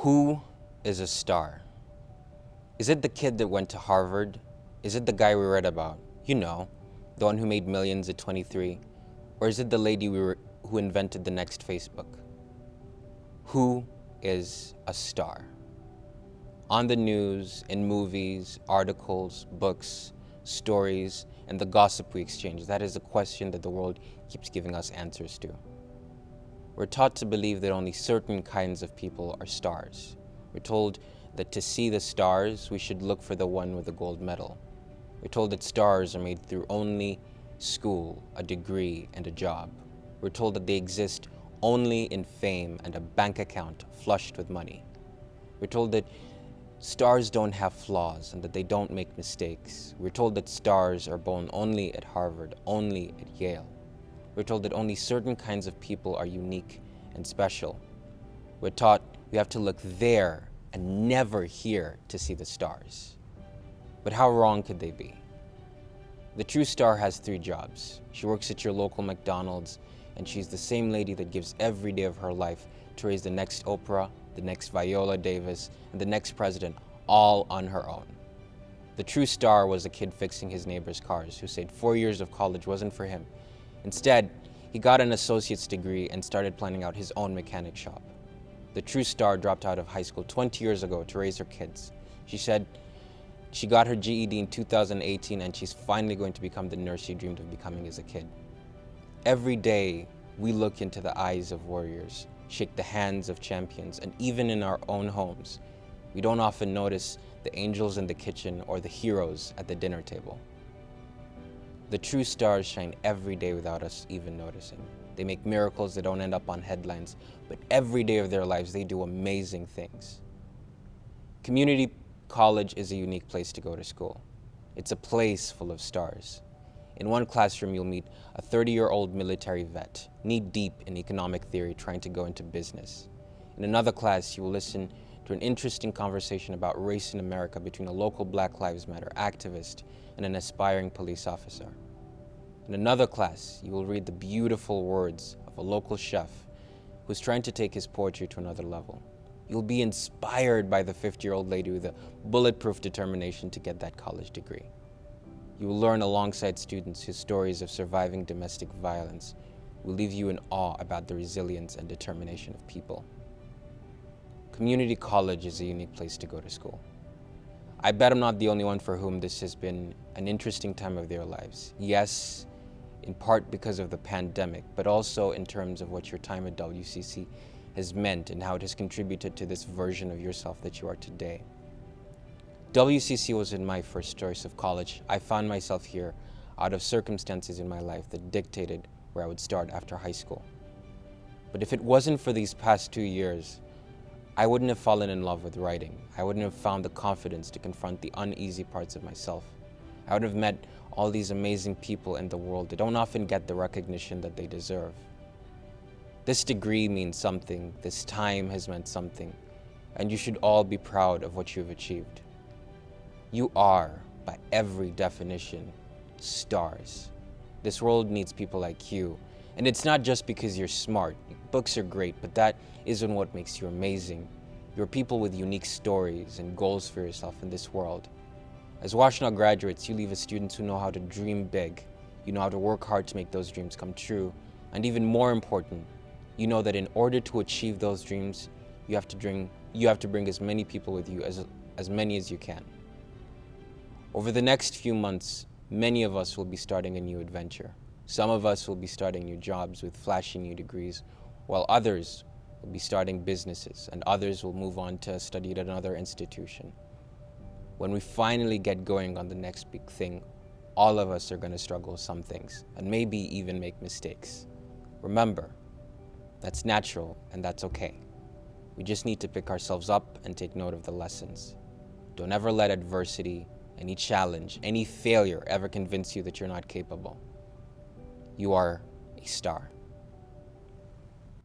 Who is a star? Is it the kid that went to Harvard? Is it the guy we read about? You know, the one who made millions at 23? Or is it the lady who invented the next Facebook? Who is a star? On the news, in movies, articles, books, stories, and the gossip we exchange, that is a question that the world keeps giving us answers to. We're taught to believe that only certain kinds of people are stars. We're told that to see the stars, we should look for the one with the gold medal. We're told that stars are made through only school, a degree, and a job. We're told that they exist only in fame and a bank account flushed with money. We're told that stars don't have flaws and that they don't make mistakes. We're told that stars are born only at Harvard, only at Yale. We're told that only certain kinds of people are unique and special. We're taught we have to look there and never here to see the stars. But how wrong could they be? The true star has 3 jobs. She works at your local McDonald's, and she's the same lady that gives every day of her life to raise the next Oprah, the next Viola Davis, and the next president, all on her own. The true star was a kid fixing his neighbor's cars who said 4 years of college wasn't for him. Instead, he got an associate's degree and started planning out his own mechanic shop. The true star dropped out of high school 20 years ago to raise her kids. She said she got her GED in 2018 and she's finally going to become the nurse she dreamed of becoming as a kid. Every day, we look into the eyes of warriors, shake the hands of champions, and even in our own homes, we don't often notice the angels in the kitchen or the heroes at the dinner table. The true stars shine every day without us even noticing. They make miracles that don't end up on headlines, but every day of their lives they do amazing things. Community college is a unique place to go to school. It's a place full of stars. In one classroom, you'll meet a 30-year-old military vet, knee-deep in economic theory, trying to go into business. In another class, you will listen to an interesting conversation about race in America between a local Black Lives Matter activist and an aspiring police officer. In another class, you will read the beautiful words of a local chef who's trying to take his poetry to another level. You'll be inspired by the 50-year-old lady with a bulletproof determination to get that college degree. You will learn alongside students whose stories of surviving domestic violence will leave you in awe about the resilience and determination of people. Community college is a unique place to go to school. I bet I'm not the only one for whom this has been an interesting time of their lives. Yes, in part because of the pandemic, but also in terms of what your time at WCC has meant and how it has contributed to this version of yourself that you are today. WCC wasn't my first choice of college. I found myself here out of circumstances in my life that dictated where I would start after high school. But if it wasn't for these past 2 years, I wouldn't have fallen in love with writing. I wouldn't have found the confidence to confront the uneasy parts of myself. I would have met all these amazing people in the world that don't often get the recognition that they deserve. This degree means something, this time has meant something, and you should all be proud of what you've achieved. You are, by every definition, stars. This world needs people like you. And it's not just because you're smart. Books are great, but that isn't what makes you amazing. You're people with unique stories and goals for yourself in this world. As Washtenaw graduates, you leave as students who know how to dream big. You know how to work hard to make those dreams come true. And even more important, you know that in order to achieve those dreams, you have to bring as many people with you, as many as you can. Over the next few months, many of us will be starting a new adventure. Some of us will be starting new jobs with flashy new degrees, while others will be starting businesses, and others will move on to study at another institution. When we finally get going on the next big thing, all of us are going to struggle with some things, and maybe even make mistakes. Remember, that's natural and that's okay. We just need to pick ourselves up and take note of the lessons. Don't ever let adversity, any challenge, any failure ever convince you that you're not capable. You are a star.